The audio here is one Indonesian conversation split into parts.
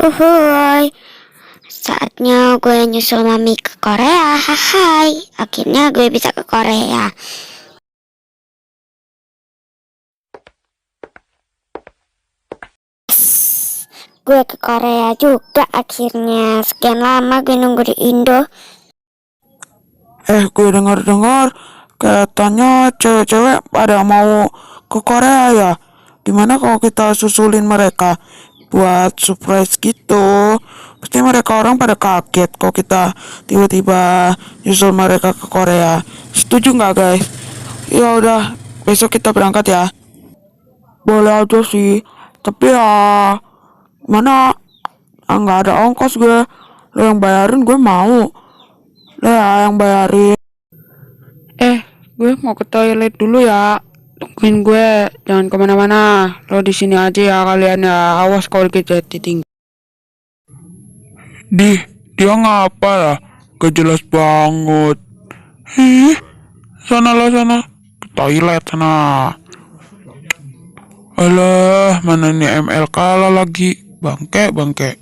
Uhuy, saatnya gue nyusul mami ke Korea. Hai, akhirnya gue bisa ke Korea. Gue ke Korea juga akhirnya. Sekian lama gue nunggu di Indo. Gue dengar-dengar katanya cewek-cewek pada mau ke Korea ya. Gimana kalau kita susulin mereka buat surprise gitu? Pasti mereka orang pada kaget kalau kita tiba-tiba nyusul mereka ke Korea. Setuju nggak guys? Ya udah, besok kita berangkat ya. Boleh aja sih, tapi ya mana nggak ada ongkos gue. Lo yang bayarin, gue mau. Lo ya yang bayarin. Gue mau ke toilet dulu ya. Tungguin gue, jangan kemana-mana. Lo di sini aja ya kalian ya. Awas kalau kita ditinggal. Dia ngapa ya? Gak jelas banget. Ih, sana lo sana. Ke toilet sana. Alah, mana nih ML kalah lagi. Bangke, bangke.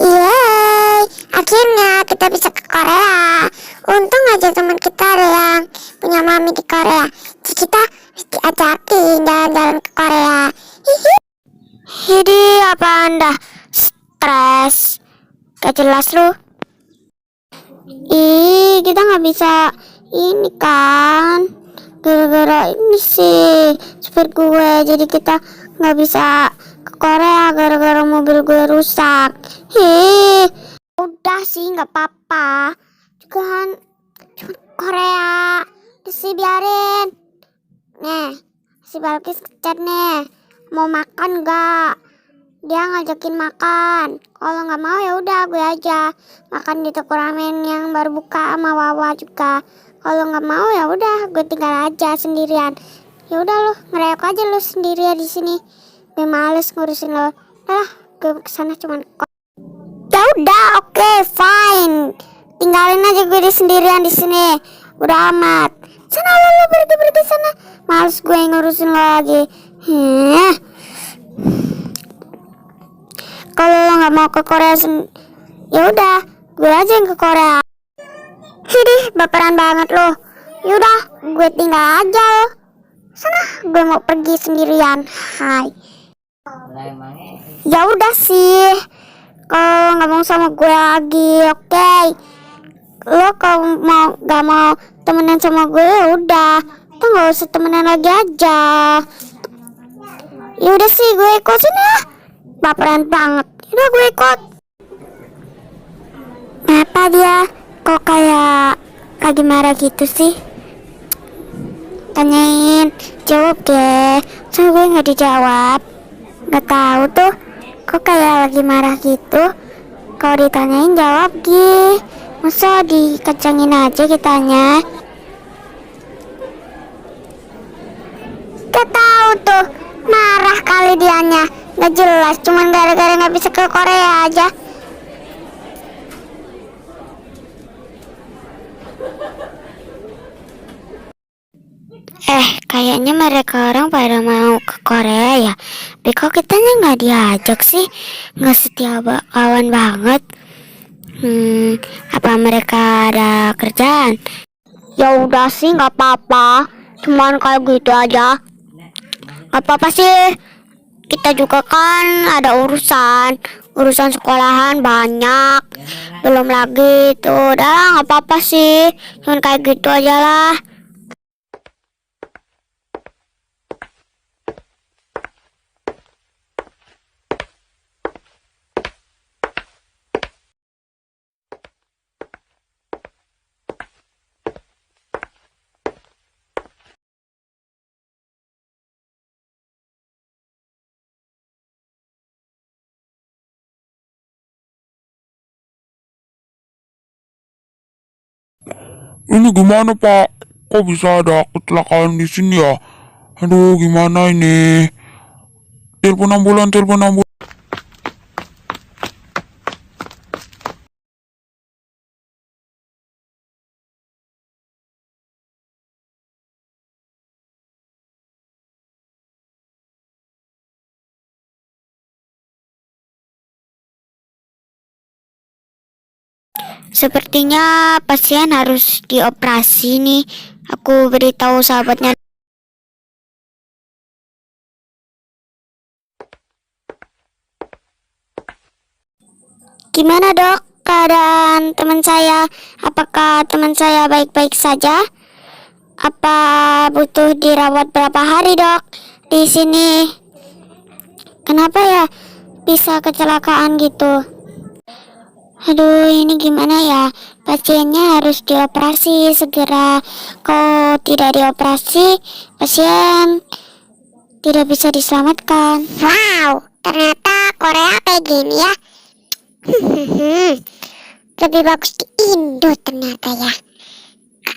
Yeay, akhirnya kita bisa ke Korea. Untung aja teman kita ada yang punya mami di Korea. Jadi kita diajakin jalan-jalan ke Korea. Hihi. Hidi, apa anda stres? Gak jelas lu. Kita nggak bisa ini kan. Gara-gara ini sih supir gue. Jadi kita nggak bisa ke Korea gara-gara mobil gue rusak. Udah sih nggak apa-apa. Juga kan cuma Korea. Udah sih biarin. Nih, si Balkis chat nih. Mau makan nggak? Dia ngajakin makan. Kalau nggak mau ya udah gue aja makan di toko ramen yang baru buka sama Wawa juga. Kalau nggak mau ya udah gue tinggal aja sendirian. Ya udah lo ngereok aja lo sendirian di sini. Gue males ngurusin lo. Udah gue kesana cuman. Ya udah oke, fine. Tinggalin aja gue di sendirian di sini. Udah amat. Sana lo pergi sana. Males gue ngurusin lo lagi. Kalau lo nggak mau ke Korea ya udah gue aja yang ke Korea. Hidih, baperan banget lo. Yaudah gue tinggal aja lo. Sana gue mau pergi sendirian. Hai. Ya udah sih, kalau nggak mau sama gue lagi, oke. Lo kalau nggak mau temenan sama gue ya udah, kita nggak usah temenan lagi aja. Ya udah sih gue ikutin ya. Baperan banget. Udah gue ikut. Kenapa dia kok kayak lagi marah gitu sih? Tanyain, jawab deh. Soalnya gue nggak dijawab. Nggak tahu tuh, kok kayak lagi marah gitu. Kalau ditanyain jawab Gi. Masa dikacangin aja kitanya? Gak tahu tuh, marah kali dianya. Nggak jelas, cuman gara-gara nggak bisa ke Korea aja. Kayaknya mereka orang pada mau ke Korea ya. Tapi kok kitanya nggak diajak sih? Nggak setia kawan banget. Apa mereka ada kerjaan? Ya udah sih nggak apa-apa. Cuman kayak gitu aja. Nggak apa-apa sih. Kita juga kan ada urusan sekolahan banyak. Belum lagi tuh, udah nggak apa-apa sih. Cuman kayak gitu aja lah. Ini gimana Pak? Kok bisa ada kecelakaan di sini ya? Aduh, gimana ini? Telepon ambulan, telepon ambulan. Sepertinya pasien harus dioperasi nih. Aku beritahu sahabatnya. Gimana dok keadaan teman saya? Apakah teman saya baik-baik saja? Apa butuh dirawat berapa hari dok di sini? Kenapa ya bisa kecelakaan gitu? Aduh, ini gimana ya? Pasiennya harus dioperasi segera. Kalau tidak dioperasi, pasien tidak bisa diselamatkan. Wow, ternyata Korea kayak gini ya. Lebih bagus di Indo ternyata ya.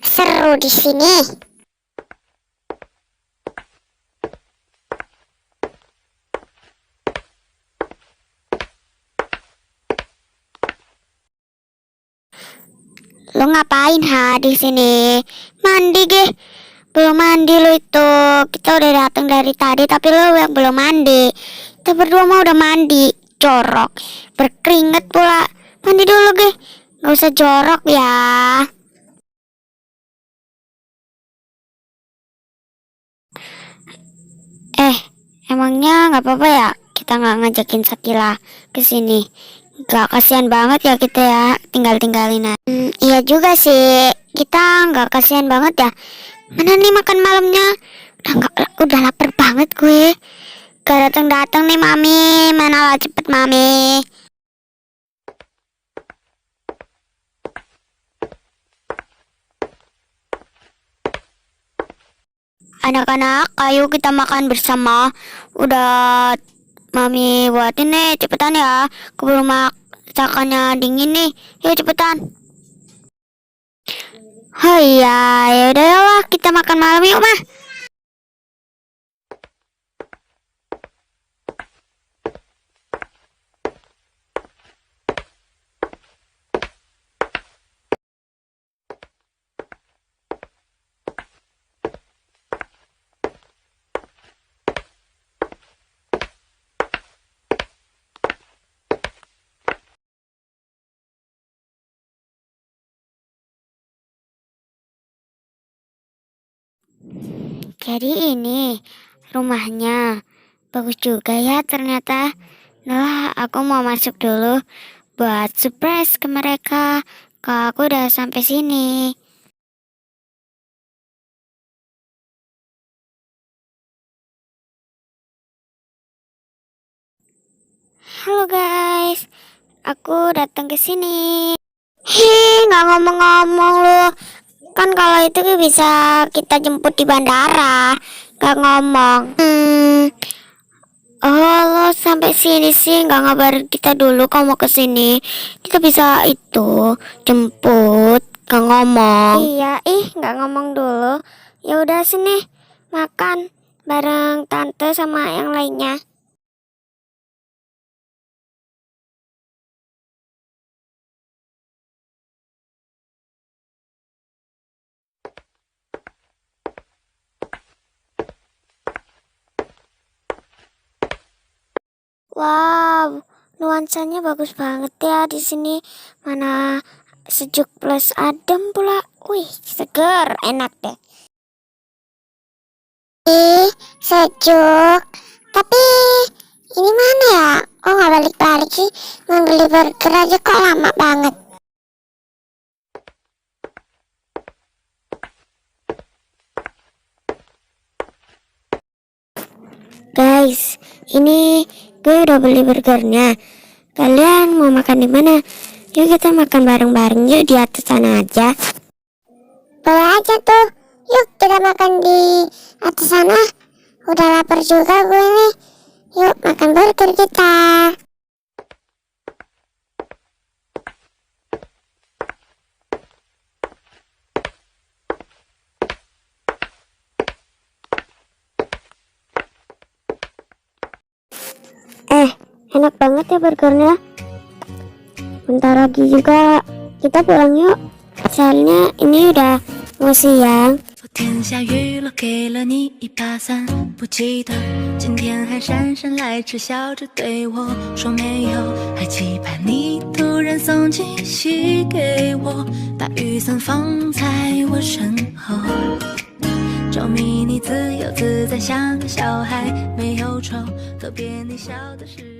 Seru di sini. Lo ngapain di sini? Mandi ge? Belum mandi lo itu. Kita udah datang dari tadi tapi lo yang belum mandi. Kita berdua mau udah mandi. Jorok, berkeringat pula. Mandi dulu ge. Gak usah jorok ya. Emangnya nggak apa-apa ya kita nggak ngajakin Sakila ke sini? Gak kasihan banget ya kita ya tinggal-tinggalin. Iya juga sih, kita nggak kasihan banget ya. Mana nih makan malamnya? Udah lapar banget gue. Gak datang-datang nih mami, mana lah cepet mami. Anak-anak, ayo kita makan bersama. Udah mami buatin nih, cepetan ya. Keburu masakannya dingin nih. Yuk cepetan. Oh iya, yaudah lah kita makan malam yuk mah. Jadi ini rumahnya. Bagus juga ya ternyata. Nah, aku mau masuk dulu buat surprise ke mereka. Kalau aku udah sampai sini. Halo guys, aku datang ke sini. Nggak ngomong-ngomong lu. Kan kalau itu bisa kita jemput di bandara. Nggak ngomong. Oh, lo sampai sini sih nggak ngabarin kita dulu kamu mau ke sini. Kita bisa itu jemput, nggak ngomong. Iya, nggak ngomong dulu. Ya udah sini makan bareng tante sama yang lainnya. Wow, nuansanya bagus banget ya di sini. Mana sejuk plus adem pula. Wih, seger, enak deh. Sejuk. Tapi ini mana ya? Oh, nggak balik-balik sih. Mau beli burger aja kok lama banget. Guys, ini gue udah beli burgernya. Kalian mau makan di mana? Yuk kita makan bareng-bareng yuk di atas sana aja. Boleh aja tuh. Yuk kita makan di atas sana. Udah lapar juga gue nih. Yuk makan burger kita. Enak banget ya burgernya. Bentar lagi juga kita pulang yuk. Soalnya ini udah mau siang. 天下雨了，给了你一把伞，不记得今天还姗姗来迟，笑着对我说没有，还期盼你突然送惊喜给我，把雨伞放在我身后，着迷你自由自在像个小孩，没有愁，特别你笑的时候。